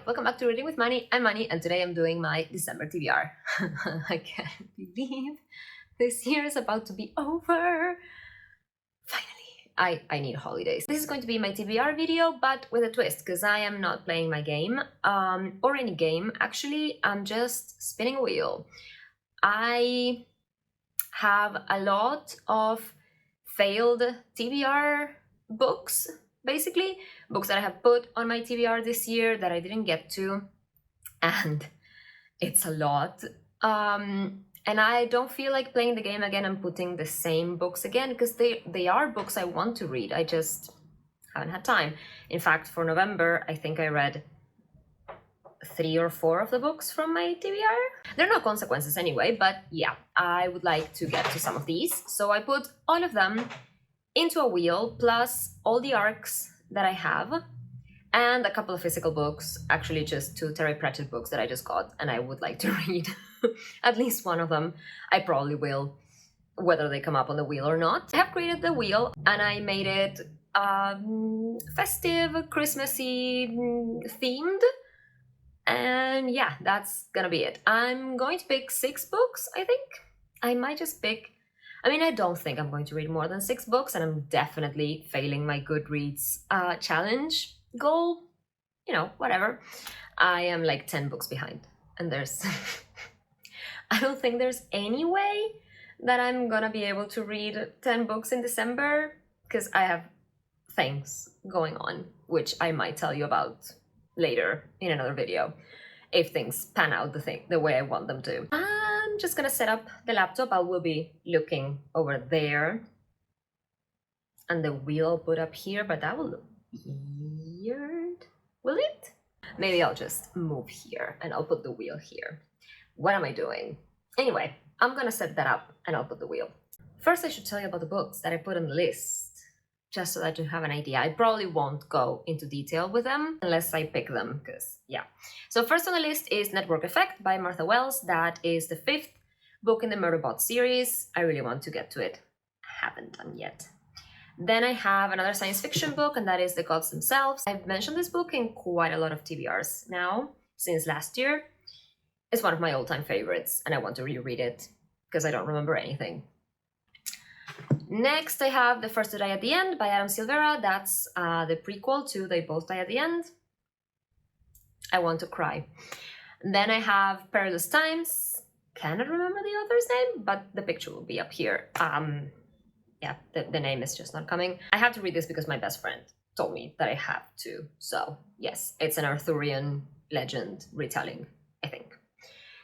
welcome back to Reading with Manny. I'm Manny, and today I'm doing my December TBR. I can't believe this year is about to be over. Finally, I need holidays. This is going to be my TBR video, but with a twist, because I am not playing my game, or any game, actually. I'm just spinning a wheel. I have a lot of failed TBR books, basically books that I have put on my TBR this year that I didn't get to, and it's a lot. And I don't feel like playing the game again and putting the same books again, because they are books I want to read. I just haven't had time. In fact, for November, I think I read 3 or 4 of the books from my TBR. There are no consequences anyway, but yeah, I would like to get to some of these. So I put all of them into a wheel, plus all the arcs that I have, and a couple of physical books, actually just 2 Terry Pratchett books that I just got and I would like to read. At least one of them. I probably will, whether they come up on the wheel or not. I have created the wheel and I made it festive, Christmassy themed. And yeah, that's gonna be it. I'm going to pick 6 books, I think. I might just pick... I don't think I'm going to read more than 6 books, and I'm definitely failing my Goodreads challenge goal. You know, whatever. I am like 10 books behind, and there's... I don't think there's any way that I'm gonna be able to read 10 books in December, because I have things going on, which I might tell you about later in another video, if things pan out the way I want them to. I'm just gonna set up the laptop. I will be looking over there, and the wheel I'll put up here, but that will look weird. Will it? Maybe I'll just move here and I'll put the wheel here. What am I doing? Anyway, I'm gonna set that up and I'll put the wheel. First, I should tell you about the books that I put on the list, just so that you have an idea. I probably won't go into detail with them unless I pick them, because yeah. So first on the list is Network Effect by Martha Wells. That is the 5th book in the Murderbot series. I really want to get to it. I haven't done yet. Then I have another science fiction book, and that is The Gods Themselves. I've mentioned this book in quite a lot of TBRs now, since last year. It's one of my all-time favorites, and I want to reread it, because I don't remember anything. Next, I have The First to Die at the End by Adam Silvera. That's the prequel to They Both Die at the End. I want to cry. Then I have Perilous Times. Cannot remember the author's name, but the picture will be up here. Yeah, the name is just not coming. I have to read this because my best friend told me that I have to. So yes, it's an Arthurian legend retelling, I think.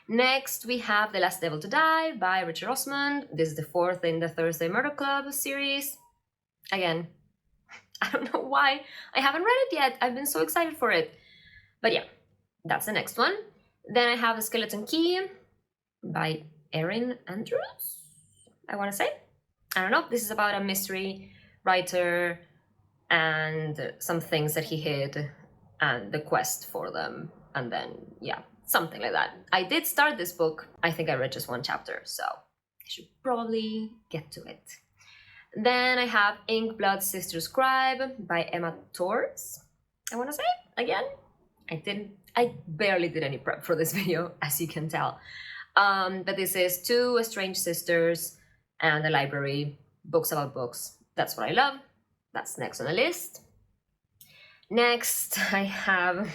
Next, we have The Last Devil to Die by Richard Osman. This is the 4th in the Thursday Murder Club series. Again, I don't know why I haven't read it yet. I've been so excited for it. But yeah, that's the next one. Then I have The Skeleton Key by Erin Andrews, I want to say. I don't know. This is about a mystery writer and some things that he hid and the quest for them. And then, yeah, something like that. I did start this book. I think I read just 1 chapter, so I should probably get to it. Then I have Ink Blood Sister Scribe by Emma Torres, I want to say, again. I barely did any prep for this video, as you can tell. But this is 2 estranged sisters and a library, books about books. That's what I love. That's next on the list. Next, I have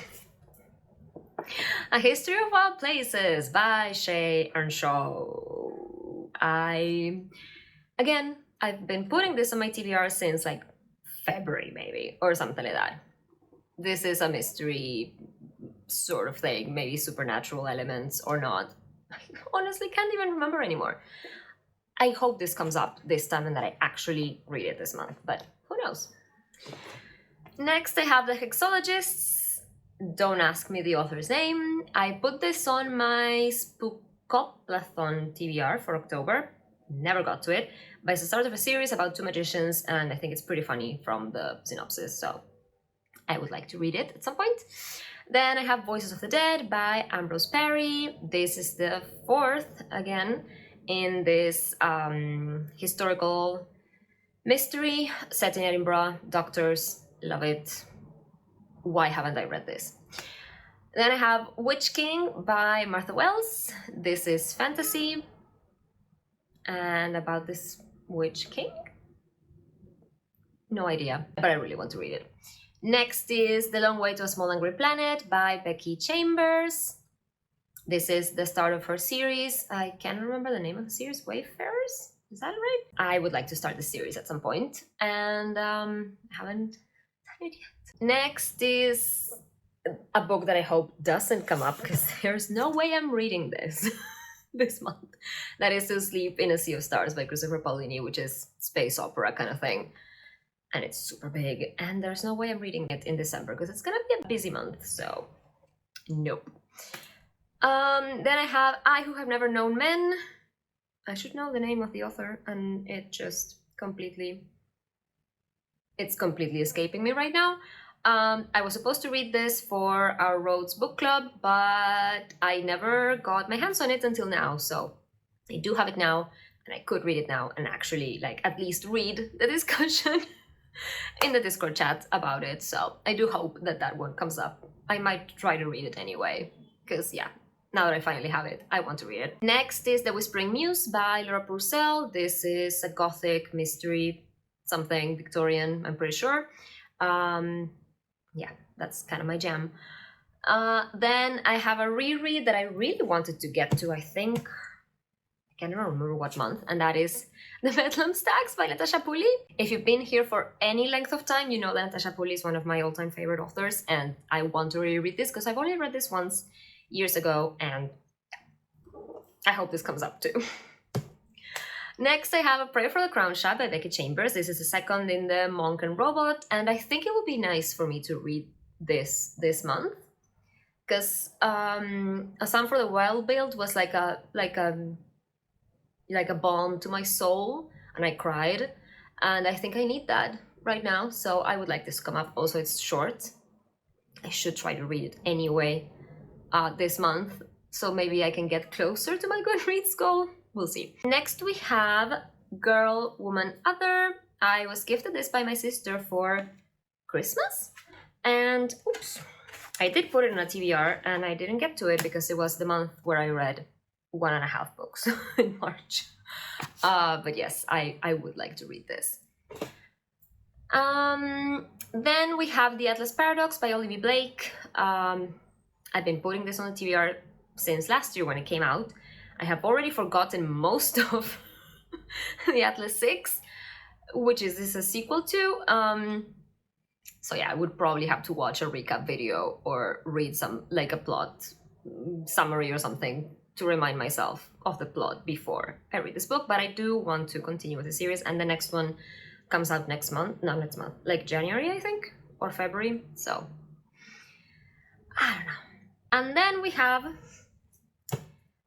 A History of Wild Places by Shay Earnshaw. I've been putting this on my TBR since like February maybe, or something like that. This is a mystery sort of thing, maybe supernatural elements or not. I honestly can't even remember anymore. I hope this comes up this time and that I actually read it this month, but who knows. Next, I have The Hexologists. Don't ask me the author's name. I put this on my Spookoplathon TBR for October. Never got to it, but it's the start of a series about 2 magicians, and I think it's pretty funny from the synopsis, so I would like to read it at some point. Then I have Voices of the Dead by Ambrose Parry. This is the 4th, again, in this historical mystery set in Edinburgh. Doctors, love it. Why haven't I read this? Then I have Witch King by Martha Wells. This is fantasy and about this Witch King. No idea, but I really want to read it. Next is The Long Way to a Small Angry Planet by Becky Chambers. This is the start of her series. I can't remember the name of the series. Wayfarers? Is that right? I would like to start the series at some point, and haven't done it yet. Next is a book that I hope doesn't come up, because there's no way I'm reading this this month. That is To Sleep in a Sea of Stars by Christopher Paolini, which is space opera kind of thing. And it's super big, and there's no way I'm reading it in December because it's gonna be a busy month, so nope. Then I have I Who Have Never Known Men. I should know the name of the author, and it's completely escaping me right now. I was supposed to read this for our Rhodes book club, but I never got my hands on it until now, so I do have it now, and I could read it now and actually like at least read the discussion in the Discord chat about it. So I do hope that that one comes up. I might try to read it anyway, because yeah, now that I finally have it, I want to read it. Next is The Whispering Muse by Laura Purcell. This is a gothic mystery, something Victorian, I'm pretty sure. Yeah, that's kind of my jam. Then I have a reread that I really wanted to get to, I think, I can't even remember what month, and that is The Bedlam Stacks by Natasha Pulley. If you've been here for any length of time, you know that Natasha Pulley is one of my all-time favorite authors, and I want to reread this because I've only read this once years ago, and I hope this comes up too. Next, I have A Prayer for the Crown Shot by Becky Chambers. This is the second in the Monk and Robot, and I think it would be nice for me to read this month, because A Psalm for the Wild Build was like a balm to my soul, and I cried, and I think I need that right now, so I would like this to come up. Also, it's short. I should try to read it anyway this month, so maybe I can get closer to my Goodreads goal. We'll see. Next we have Girl, Woman, Other. I was gifted this by my sister for Christmas, and oops, I did put it in a TBR and I didn't get to it because it was the month where I read 1.5 books in March. But yes, I would like to read this. Then we have The Atlas Paradox by Olivia Blake. I've been putting this on the TBR since last year when it came out. I have already forgotten most of the Atlas 6, which is this a sequel to. So yeah, I would probably have to watch a recap video or read some, like a plot summary or something to remind myself of the plot before I read this book. But I do want to continue with the series, and the next one comes out next month. Not next month, like January, I think, or February. So I don't know. And then we have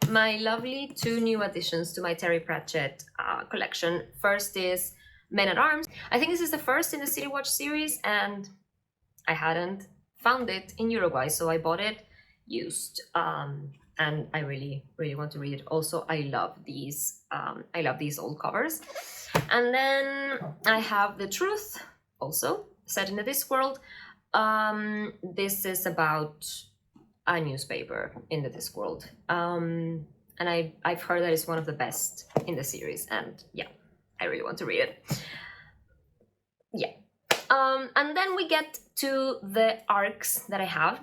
my lovely 2 new additions to my Terry Pratchett collection. First is Men at Arms. I think this is the first in the City Watch series, and I hadn't found it in Uruguay, so I bought it used, and I really want to read it. Also, I love these old covers. And then I have The Truth, also set in the Discworld. This is about a newspaper in the Discworld, and I've heard that it's one of the best in the series, and yeah, I really want to read it. Yeah. And then we get to the arcs that I have.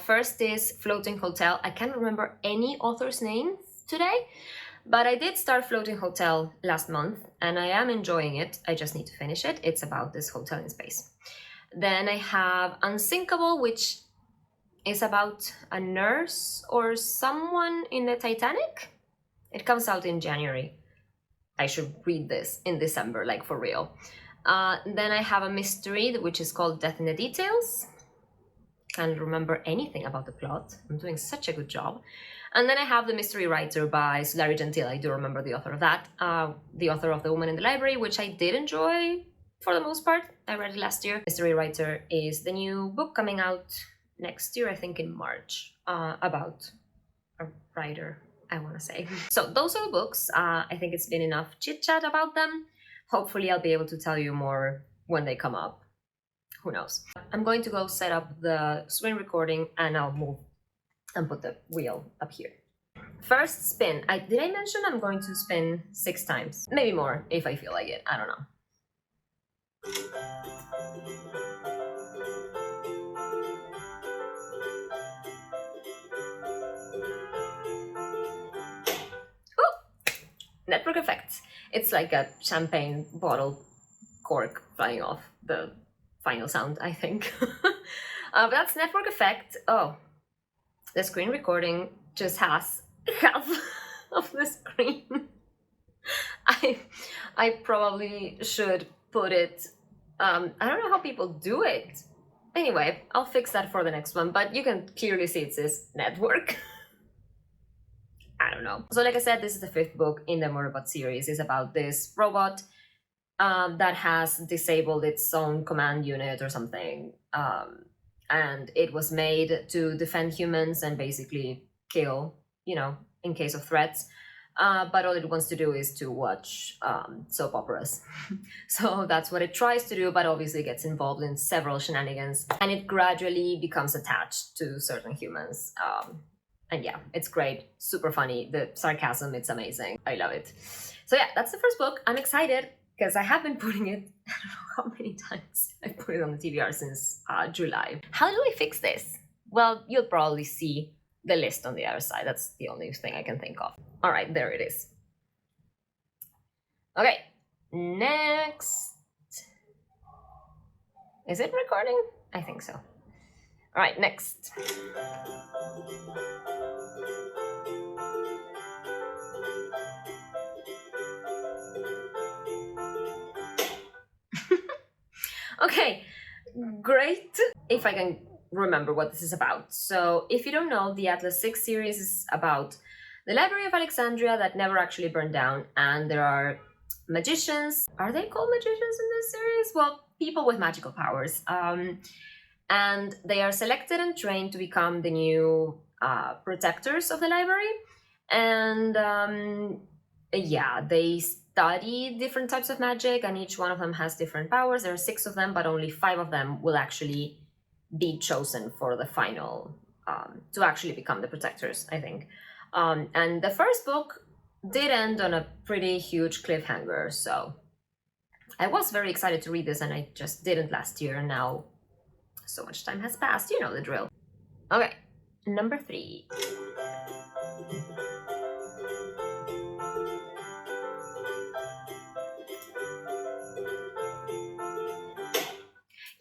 First is Floating Hotel. I can't remember any author's name today, but I did start Floating Hotel last month, and I am enjoying it. I just need to finish it. It's about this hotel in space. Then I have Unsinkable, which is about a nurse or someone in the Titanic. It comes out in January. I should read this in December, like for real. Then I have a mystery, which is called Death in the Details. Can't remember anything about the plot. I'm doing such a good job. And then I have The Mystery Writer by Sulari Gentile. I do remember the author of that. The author of The Woman in the Library, which I did enjoy for the most part. I read it last year. Mystery Writer is the new book coming out next year, I think in March, about a writer, I want to say. So those are the books. I think it's been enough chit chat about them. Hopefully I'll be able to tell you more when they come up. Who knows? I'm going to go set up the screen recording and I'll move and put the wheel up here. First spin. Did I mention I'm going to spin 6 times? Maybe more if I feel like it. I don't know. Network effects. It's like a champagne bottle cork flying off, the final sound, I think. That's network effect. Oh, the screen recording just has half of the screen. I probably should put it, I don't know how people do it. Anyway, I'll fix that for the next one, but you can clearly see it says network. I don't know. So like I said, this is the 5th book in the Murderbot series. It's about this robot that has disabled its own command unit or something. And it was made to defend humans and basically kill, you know, in case of threats. But all it wants to do is to watch soap operas. So that's what it tries to do, but obviously gets involved in several shenanigans. And it gradually becomes attached to certain humans. And yeah, it's great, super funny. The sarcasm, it's amazing. I love it. So yeah, that's the 1st book. I'm excited because I have been putting it, I don't know how many times I put it on the TBR since July. How do I fix this? Well, you'll probably see the list on the other side. That's the only thing I can think of. All right, there it is. Okay, next. Is it recording? I think so. All right, next. Okay, great. If I can remember what this is about. So if you don't know, the Atlas 6 series is about the Library of Alexandria that never actually burned down, and there are magicians. Are they called magicians in this series? Well, people with magical powers. And they are selected and trained to become the new protectors of the library. And yeah, they study different types of magic, and each one of them has different powers. There are 6 of them, but only 5 of them will actually be chosen for the final, to actually become the protectors, I think. And the 1st book did end on a pretty huge cliffhanger, so I was very excited to read this, and I just didn't last year, and now so much time has passed, you know the drill. Okay, number 3.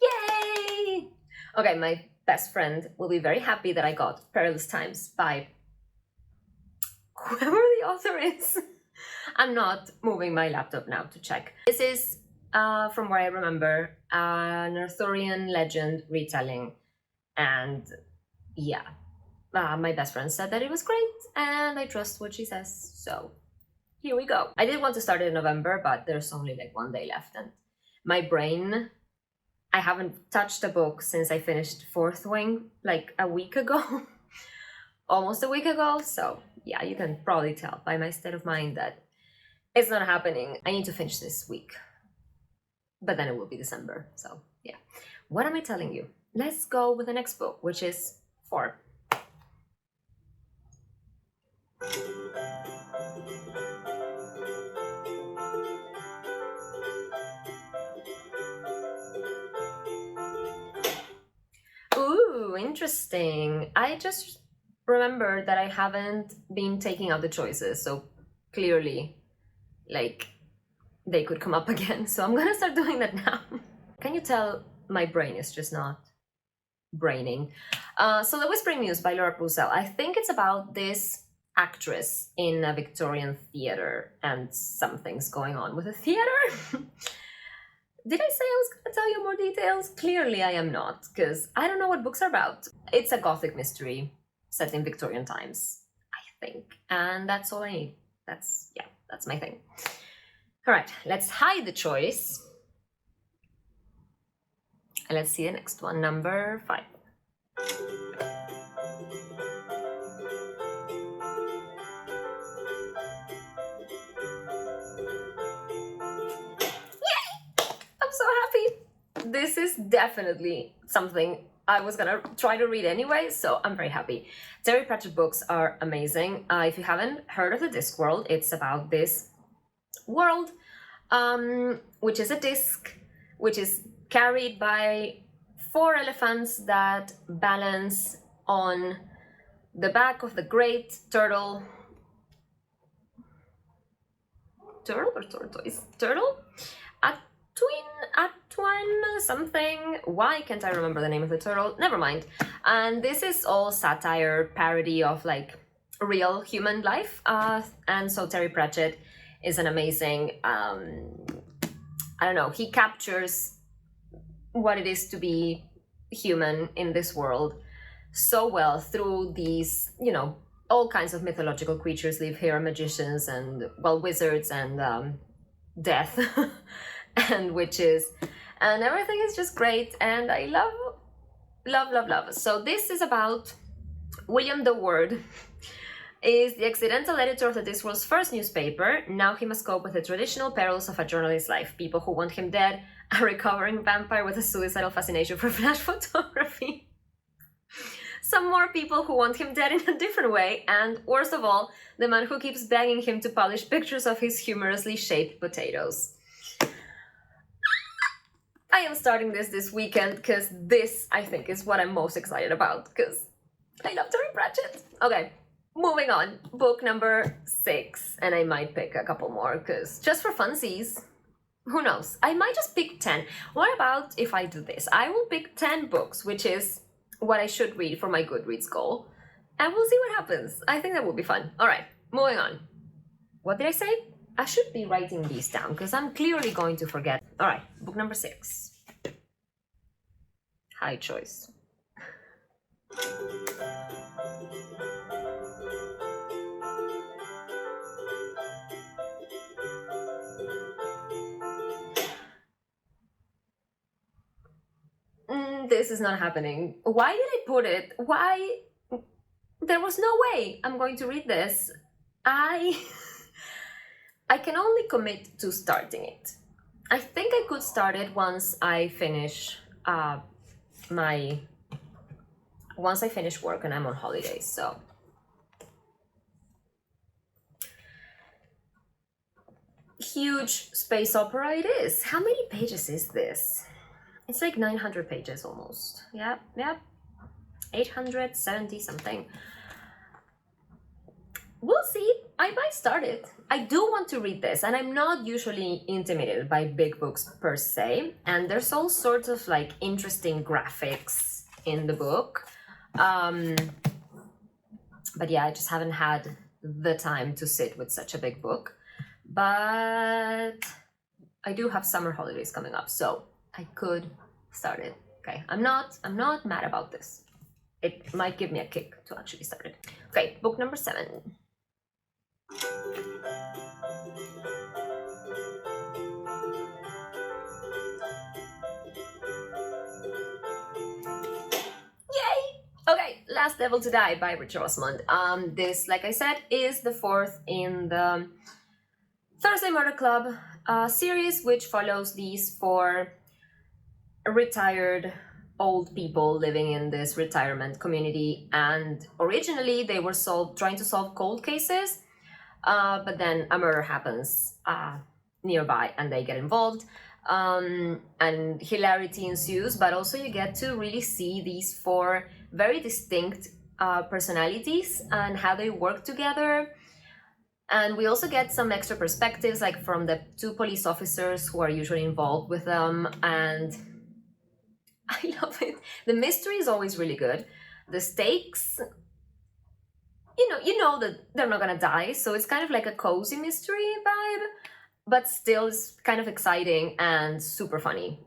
Yay! Okay, my best friend will be very happy that I got Perilous Times by whoever the author is. I'm not moving my laptop now to check. This is, from what I remember, an Arthurian legend retelling. And yeah, my best friend said that it was great, and I trust what she says. So here we go. I did want to start it in November, but there's only like 1 day left, and my brain, I haven't touched a book since I finished 4th Wing like a week ago. Almost a week ago. So yeah, you can probably tell by my state of mind that it's not happening. I need to finish this week, but then it will be December. So yeah, what am I telling you? Let's go with the next book, which is 4. Ooh, interesting. I just remember that I haven't been taking out the choices, so clearly, like, they could come up again. So I'm gonna start doing that now. Can you tell my brain is just not braining? So The Whispering Muse by Laura Purcell. I think it's about this actress in a Victorian theater and something's going on with the theater. Did I say I was going to tell you more details? Clearly I am not, because I don't know what books are about. It's a gothic mystery set in Victorian times, I think. And that's all I need. That's my thing. All right, let's hide the choice. And let's see the next one, number 5. this is definitely something I was gonna try to read anyway, so I'm very happy. Terry Pratchett books are amazing. If you haven't heard of the Discworld, it's about this world, which is a disc, which is carried by 4 elephants that balance on the back of the great turtle. Turtle or tortoise? Turtle? Atwin something. Why can't I remember the name of the turtle? Never mind. And this is all satire, parody of like real human life. And so Terry Pratchett is an amazing, I don't know, he captures what it is to be human in this world so well through these, you know, all kinds of mythological creatures live here, magicians and, well, wizards and death and witches, and everything is just great, and I love. So this is about William the Word. Is the accidental editor of the Discworld's first newspaper. Now he must cope with the traditional perils of a journalist's life. People who want him dead, a recovering vampire with a suicidal fascination for flash photography. Some more people who want him dead in a different way, and worst of all, the man who keeps begging him to publish pictures of his humorously shaped potatoes. I am starting this weekend because this, I think, is what I'm most excited about, because I love Terry Pratchett. Okay, moving on. Book number 6, and I might pick a couple more, because just for funsies, who knows? I might just pick 10. What about if I do this? I will pick 10 books, which is what I should read for my Goodreads goal, and we'll see what happens. I think that will be fun. All right, moving on. What did I say? I should be writing these down because I'm clearly going to forget. All right, book number 6. High choice. This is not happening. Why did I put it? Why? There was no way I'm going to read this. I can only commit to starting it. I think I could start it once I finish work and I'm on holidays. So huge space opera it is. How many pages is this? It's like 900 pages almost. Yeah, 870 something. We'll see. I might start it. I do want to read this, and I'm not usually intimidated by big books per se, and there's all sorts of like interesting graphics in the book. But yeah, I just haven't had the time to sit with such a big book. But I do have summer holidays coming up, so I could start it. Okay, I'm not mad about this. It might give me a kick to actually start it. Okay, book number 7. Okay, Last Devil to Die by Richard Osmond. This, like I said, is the 4th in the Thursday Murder Club series, which follows these 4 retired old people living in this retirement community. And originally they were trying to solve cold cases, but then a murder happens nearby and they get involved. And hilarity ensues, but also you get to really see these 4 very distinct personalities and how they work together. And we also get some extra perspectives, like from the 2 police officers who are usually involved with them, and I love it. The mystery is always really good. The stakes, you know that they're not gonna die, so it's kind of like a cozy mystery vibe, but still it's kind of exciting and super funny.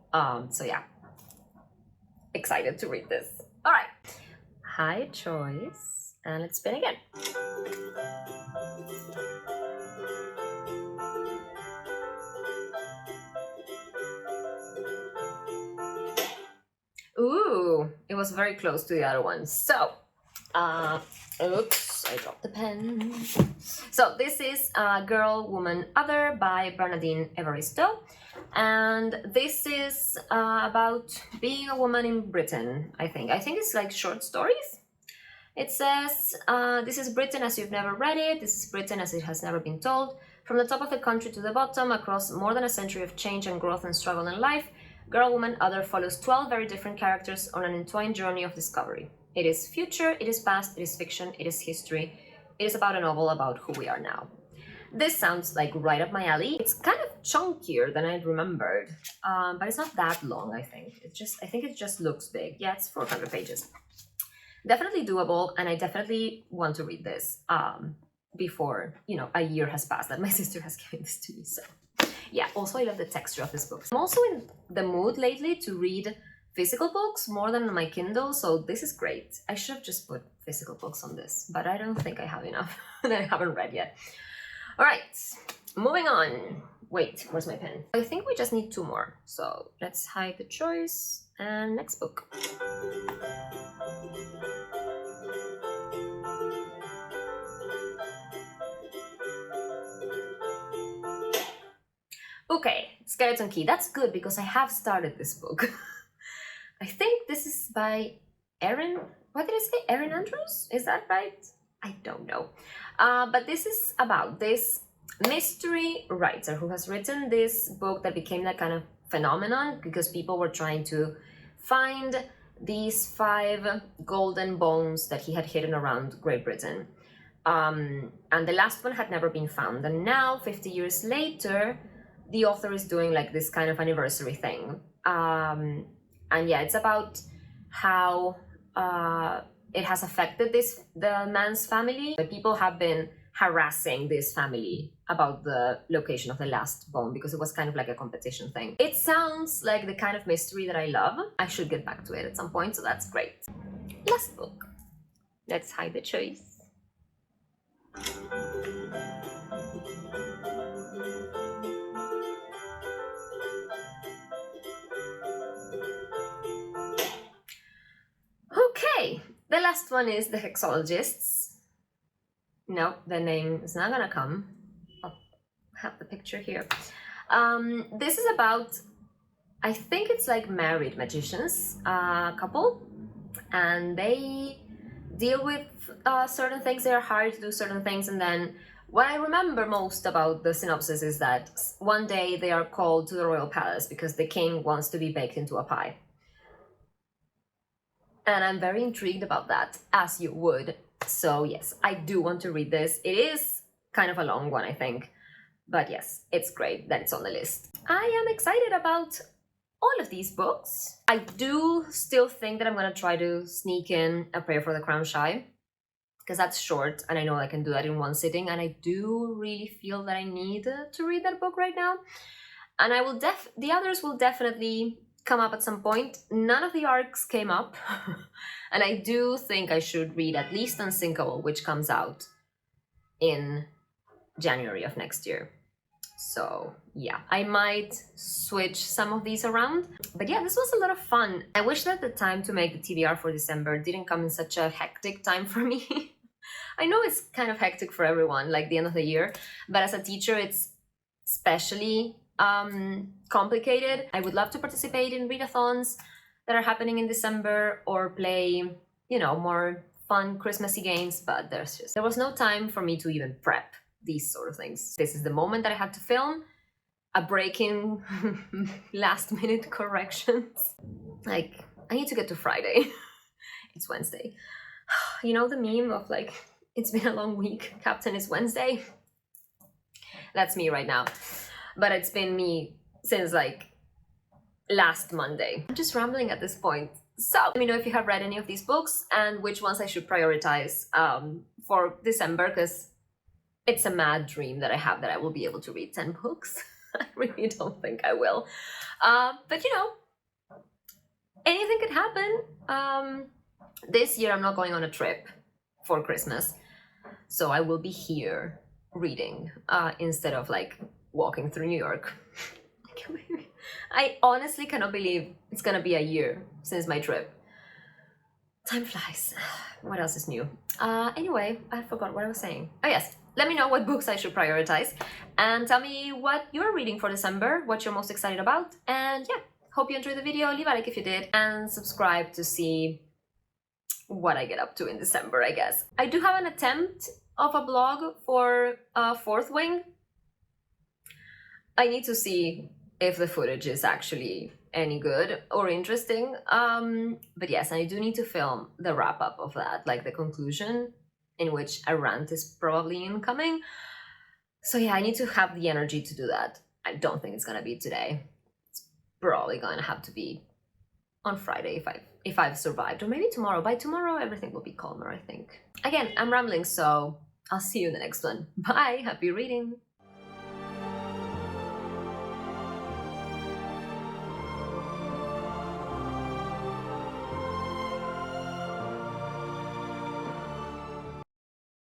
So yeah, excited to read this. All right, high choice, and let's spin again. Ooh, it was very close to the other one. So Oops, I dropped the pen. So this is Girl, Woman, Other by Bernardine Evaristo. And this is about being a woman in Britain, I think. I think it's like short stories. It says, this is Britain as you've never read it. This is Britain as it has never been told. From the top of the country to the bottom, across more than a century of change and growth and struggle in life, Girl, Woman, Other follows 12 very different characters on an entwined journey of discovery. It is future, it is past, it is fiction, it is history. It is about a novel about who we are now. This sounds like right up my alley. It's kind of chunkier than I'd remembered, but it's not that long, I think. I think it just looks big. Yeah, it's 400 pages. Definitely doable, and I definitely want to read this before, a year has passed that my sister has given this to me. So yeah, also I love the texture of this book. I'm also in the mood lately to read physical books more than on my Kindle, so this is great. I should have just put physical books on this, but I don't think I have enough that I haven't read yet. All right, moving on. Wait, where's my pen? I think we just need 2 more, so let's hide the choice and next book. Okay, Skeleton Key. That's good because I have started this book. I think this is by Erin. What did I say? Erin Andrews? Is that right? I don't know. But this is about this mystery writer who has written this book that became that kind of phenomenon because people were trying to find these 5 golden bones that he had hidden around Great Britain. And the last one had never been found. And now, 50 years later, the author is doing like this kind of anniversary thing. And yeah, it's about how it has affected the man's family. The people have been harassing this family about the location of the last bone because it was kind of like a competition thing. It sounds like the kind of mystery that I love. I should get back to it at some point, so that's great. Last book. Let's hide the choice. Okay, the last one is The Hexologists. No, the name is not gonna come. I'll have the picture here. This is about, I think it's like married magicians, couple, and they deal with certain things. They are hired to do certain things, and then what I remember most about the synopsis is that one day they are called to the royal palace because the king wants to be baked into a pie. And I'm very intrigued about that, as you would. So yes, I do want to read this. It is kind of a long one, I think. But yes, it's great that it's on the list. I am excited about all of these books. I do still think that I'm going to try to sneak in A Prayer for the Crown Shy, because that's short and I know I can do that in one sitting. And I do really feel that I need to read that book right now. And I will the others will definitely come up at some point. None of the arcs came up. And I do think I should read at least Unsinkable, which comes out in January of next year. So yeah, I might switch some of these around. But yeah, this was a lot of fun. I wish that the time to make the TBR for December didn't come in such a hectic time for me. I know it's kind of hectic for everyone, like the end of the year, but as a teacher, it's especially complicated. I would love to participate in readathons that are happening in December or play, more fun Christmassy games, but there was no time for me to even prep these sort of things. This is the moment that I had to film a break in last minute corrections. Like, I need to get to Friday. It's Wednesday. You know the meme of like, it's been a long week, Captain, it's Wednesday? That's me right now. But it's been me since like last Monday. I'm just rambling at this point. So let me know if you have read any of these books and which ones I should prioritize for December, because it's a mad dream that I have that I will be able to read 10 books. I really don't think I will. But anything could happen. This year I'm not going on a trip for Christmas, so I will be here reading instead of like walking through New York. I honestly cannot believe it's gonna be a year since my trip. Time flies. What else is new? Anyway, I forgot what I was saying. Oh yes, let me know what books I should prioritize and tell me what you're reading for December, what you're most excited about. And yeah, hope you enjoyed the video. Leave a like if you did and subscribe to see what I get up to in December, I guess. I do have an attempt of a blog for Fourth Wing. I need to see if the footage is actually any good or interesting. But yes, I do need to film the wrap up of that, like the conclusion, in which a rant is probably incoming. So yeah, I need to have the energy to do that. I don't think it's gonna be today. It's probably gonna have to be on Friday if I've survived, or maybe tomorrow. By tomorrow, everything will be calmer, I think. Again, I'm rambling, so I'll see you in the next one. Bye, happy reading.